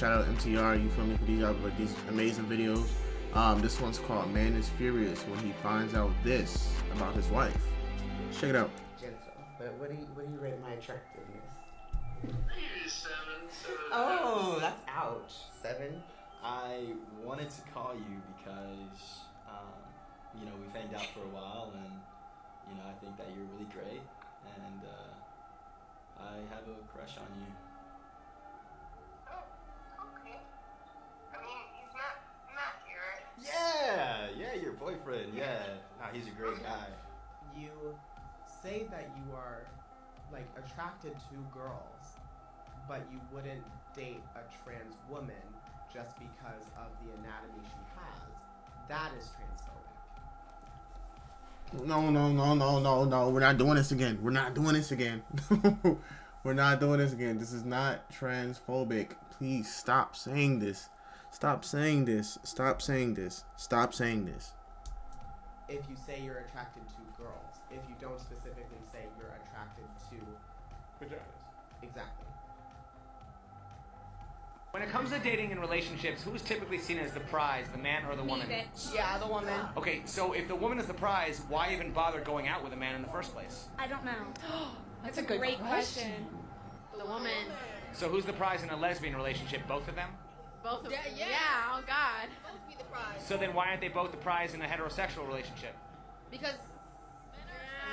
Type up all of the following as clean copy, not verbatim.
shout out MTR, you feel me, for these amazing videos. This one's called Man is Furious when he finds out this about his wife. Check it out. Gentle, but what do you rate my attractiveness? Maybe 7. Oh, that's ouch. 7? I wanted to call you because, you know, we've hanged out for a while, and, you know, I think that you're really great, and I have a crush on you. Oh, okay. I mean, he's not Matthew, right? Yeah, your boyfriend, yeah. Nah, he's a great guy. You say that you are, like, attracted to girls, but you wouldn't date a trans woman just because of the anatomy she has. That is transphobic. No. We're not doing this again. We're not doing this again. We're not doing this again. This is not transphobic. Please stop saying this. Stop saying this. Stop saying this. Stop saying this. If you say you're attracted to girls, if you don't specifically say you're attracted to vaginas. Exactly. When it comes to dating and relationships, who's typically seen as the prize, the man or the woman? Yeah, the woman. Okay, so if the woman is the prize, why even bother going out with a man in the first place? I don't know. That's a great question. The woman. So who's the prize in a lesbian relationship? Both of them? Both of them. Yeah, oh God. Both be the prize. So then why aren't they both the prize in a heterosexual relationship? Because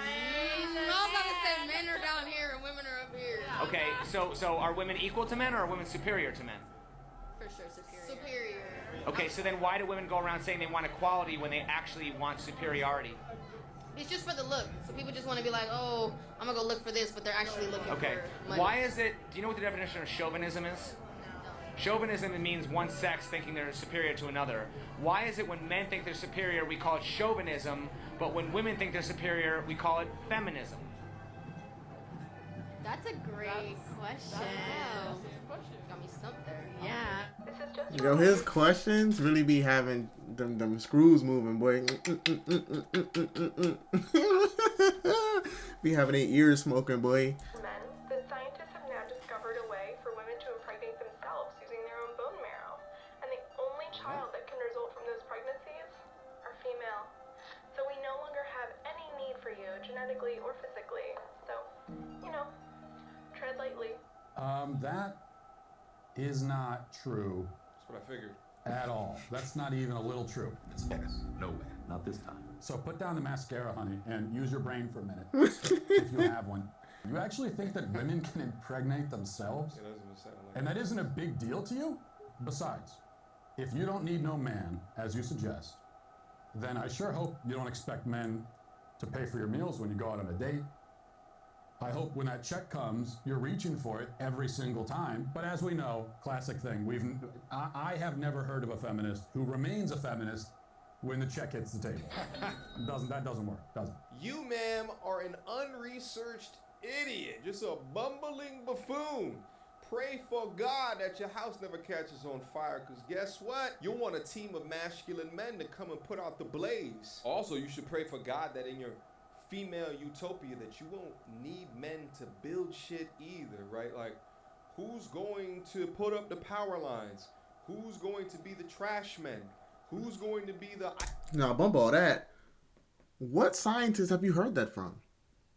I was about to say men are down here and women are up here. Okay, so are women equal to men or are women superior to men? For sure, superior. Okay, so then why do women go around saying they want equality when they actually want superiority? It's just for the look. So people just want to be like, oh, I'm going to go look for this, but they're actually looking Okay, for money. why is it, do you know what the definition of chauvinism is? Chauvinism means one sex thinking they're superior to another. Why is it when men think they're superior, we call it chauvinism, but when women think they're superior, we call it feminism? That's a great question. Got me stumped there. Yeah. Yo, his questions really be having them screws moving, boy. Be having their ears smoking, boy. Men, the scientists have now discovered a way for women to impregnate themselves using their own bone marrow. And the only child that can result from those pregnancies are female. So we no longer have any need for you, genetically or physically. So, you know, tread lightly. That is not true. That's what I figured. At all. That's not even a little true. It's X. No way. Not this time. So put down the mascara, honey, and use your brain for a minute, if you have one. You actually think that women can impregnate themselves? It doesn't even sound like And that isn't a big deal to you? Besides, if you don't need no man, as you suggest, then I sure hope you don't expect men to pay for your meals when you go out on a date. I hope when that check comes, you're reaching for it every single time. But as we know, classic thing, I have never heard of a feminist who remains a feminist when the check hits the table. That doesn't work, does it? You, ma'am, are an unresearched idiot. Just a bumbling buffoon. Pray for God that your house never catches on fire, because guess what? You'll want a team of masculine men to come and put out the blaze. Also, you should pray for God that in your female utopia that you won't need men to build shit either, right? Like, who's going to put up the power lines? Who's going to be the trash men? Who's going to be the... Now, bump all that. What scientists have you heard that from?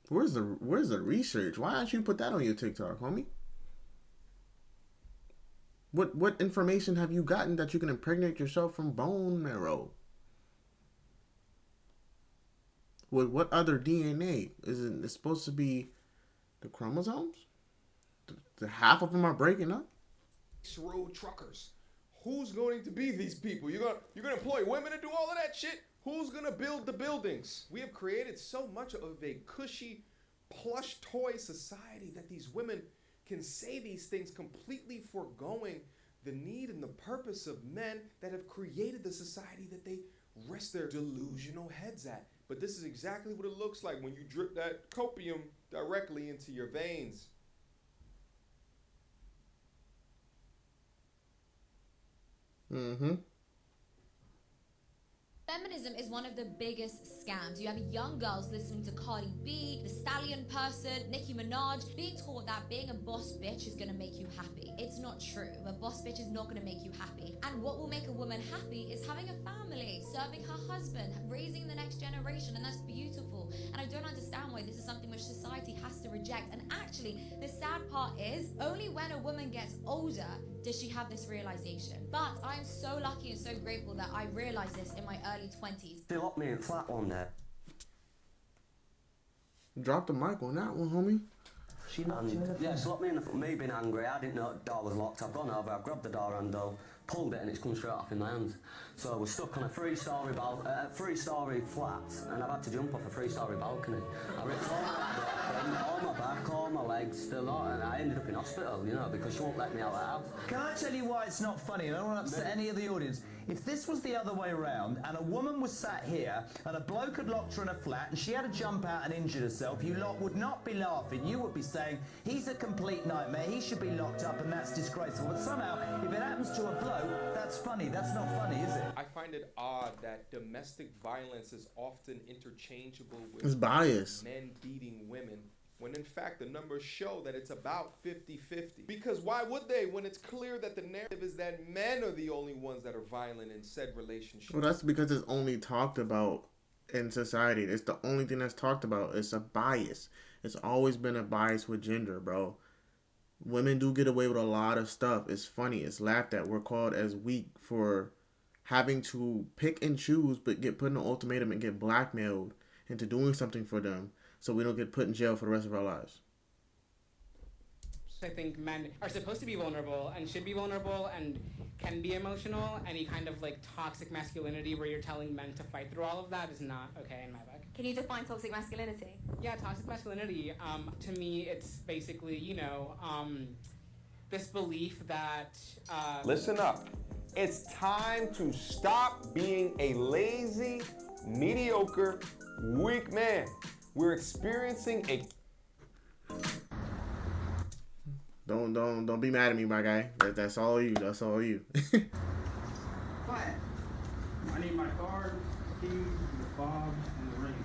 Where's the research? Why don't you put that on your TikTok, homie? What information have you gotten that you can impregnate yourself from bone marrow? What other DNA? Is it supposed to be the chromosomes? The half of them are breaking up? Road truckers. Who's going to be these people? You're gonna employ women to do all of that shit? Who's gonna build the buildings? We have created so much of a cushy, plush toy society that these women can say these things completely foregoing the need and the purpose of men that have created the society that they rest their delusional heads at. But this is exactly what it looks like when you drip that copium directly into your veins. Mm-hmm. Feminism is one of the biggest scams. You have young girls listening to Cardi B, the Stallion person, Nicki Minaj, being taught that being a boss bitch is gonna make you happy. It's not true. A boss bitch is not gonna make you happy. And what will make a woman happy is having a family, serving her husband, raising the next generation, and that's beautiful. And I don't understand why this is something which society has to reject. And actually, the sad part is, only when a woman gets older does she have this realization. But I'm so lucky and so grateful that I realized this in my early 20s. They locked me in flat one day. Drop the mic on that one, homie. She locked me in the me being angry. I didn't know the door was locked. I've gone over, I've grabbed the door handle, pulled it, and it's come straight off in my hands. So we're stuck on a three-story flat, and I've had to jump off a three-story balcony. I ripped all my back, all my legs, and I ended up in hospital, you know, because she won't let me out of the house. Can I tell you why it's not funny? I don't want to upset any of the audience. If this was the other way around, and a woman was sat here, and a bloke had locked her in a flat, and she had to jump out and injured herself, you lot would not be laughing. You would be saying, he's a complete nightmare, he should be locked up, and that's disgraceful. But somehow, if it happens to a bloke, that's funny. That's not funny, is it? I find it odd that domestic violence is often interchangeable with It's bias. men beating women, when in fact the numbers show that it's about 50-50. Because why would they, when it's clear that the narrative is that men are the only ones that are violent in said relationship? Well, that's because it's only talked about in society. It's the only thing that's talked about. It's a bias. It's always been a bias with gender, bro. Women do get away with a lot of stuff. It's funny. It's laughed at. We're called as weak for having to pick and choose, but get put in an ultimatum and get blackmailed into doing something for them, so we don't get put in jail for the rest of our lives. I think men are supposed to be vulnerable and should be vulnerable and can be emotional. Any kind of like toxic masculinity where you're telling men to fight through all of that is not okay in my book. Can you define toxic masculinity? Yeah, toxic masculinity, to me, it's basically, you know, this belief that... Listen up. It's time to stop being a lazy, mediocre, weak man. We're experiencing a... Don't be mad at me, my guy. That's all you. That's all you. Quiet. I need my card, keys, the fob, and the ring.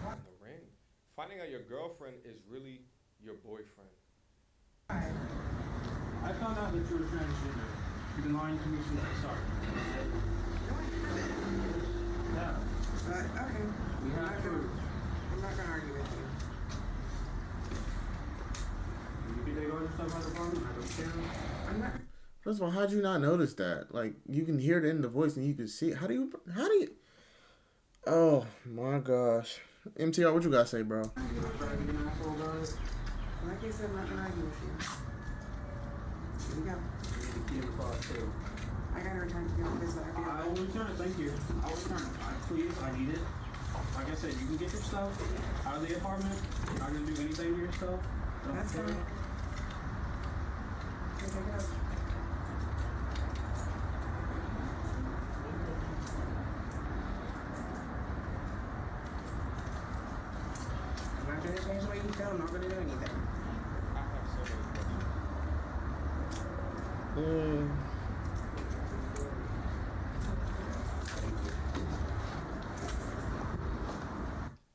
What? The ring? Finding out your girlfriend is really your boyfriend. I found out that you were transgender. You've been lying to me since the start. Yeah. Okay. We have proof. I'm not gonna argue with you. You can take all your stuff out of the phone. I don't care. I'm not. First of all, how'd you not notice that? Like, you can hear it in the voice and you can see it. How do you... Oh, my gosh. MTR, what you gotta say, bro? Like I said, I'm not gonna argue with you. Here we go. I gotta return to the office, but I will return it, thank you. I'll return it. Please, I need it. Like I said, you can get your stuff out of the apartment. You're not gonna do anything to your stuff. That's fine. Take it out. I'm not gonna change the way you feel. I'm not gonna do anything. I have so many questions.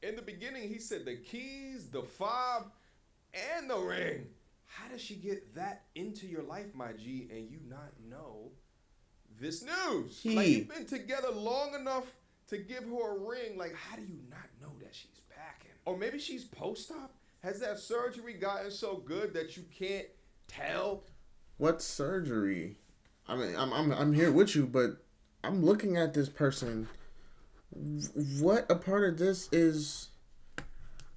In the beginning, he said the keys, the fob, and the ring. How does she get that into your life, my G, and you not know this news? Like, you've been together long enough to give her a ring. Like, how do you not know that she's packing? Or maybe she's post-op? Has that surgery gotten so good that you can't tell? What surgery? I mean, I'm here with you, but I'm looking at this person. What a part of this is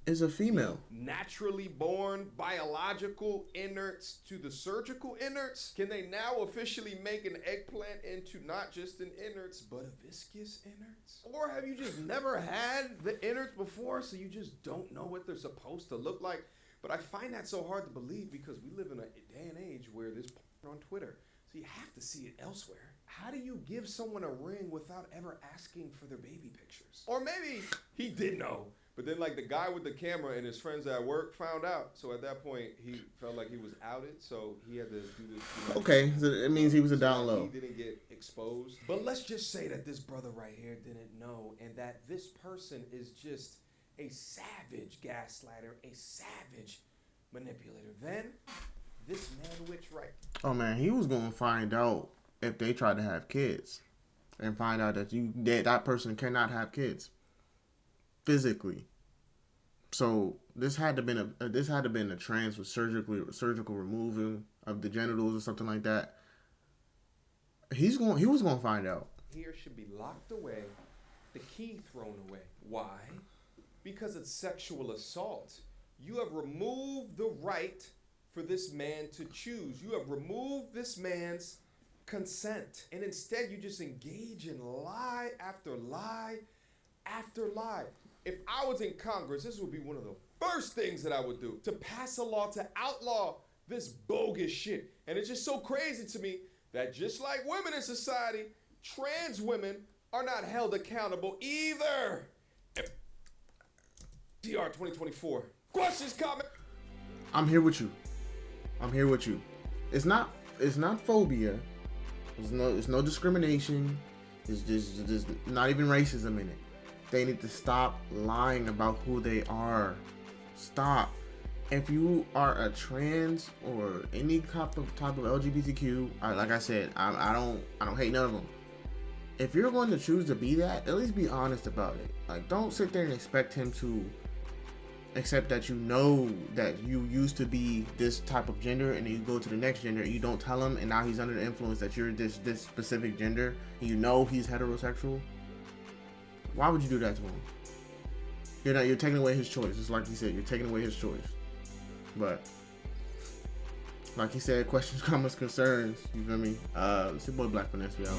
a female? Naturally born biological innards to the surgical innards? Can they now officially make an eggplant into not just an innards, but a viscous innards? Or have you just never had the innards before, so you just don't know what they're supposed to look like? But I find that so hard to believe because we live in a day and age where there's porn on Twitter, so you have to see it elsewhere. How do you give someone a ring without ever asking for their baby pictures? Or maybe he did know, But then like the guy with the camera and his friends at work found out. So at that point he felt like he was outed. So he had to do this. You know, Okay, so it means he was a down low. He didn't get exposed. But let's just say that this brother right here didn't know, and that this person is just a savage gaslighter, a savage manipulator. Then this man witch right. Oh man, he was gonna find out if they tried to have kids, and find out that that person cannot have kids physically. So this had to been a trans with surgical removal of the genitals or something like that. He was gonna find out. Here should be locked away, the key thrown away. Why? Because it's sexual assault. You have removed the right for this man to choose. You have removed this man's consent. And instead you just engage in lie after lie after lie. If I was in Congress, this would be one of the first things that I would do, to pass a law to outlaw this bogus shit. And it's just so crazy to me that just like women in society, trans women are not held accountable either. DR 2024. Questions, comments? I'm here with you. It's not phobia. It's no discrimination. It's just not even racism in it. They need to stop lying about who they are. Stop. If you are a trans or any type of LGBTQ, like I said, I don't hate none of them. If you're going to choose to be that, at least be honest about it. Like, don't sit there and expect him to accept that you know that you used to be this type of gender, and then you go to the next gender and you don't tell him, and now he's under the influence that you're this specific gender, and you know he's heterosexual. Why would you do that to him? You're taking away his choice. It's like he said, you're taking away his choice. But like he said, questions, comments, concerns. You feel me? It's your boy BLK Finesse. We out.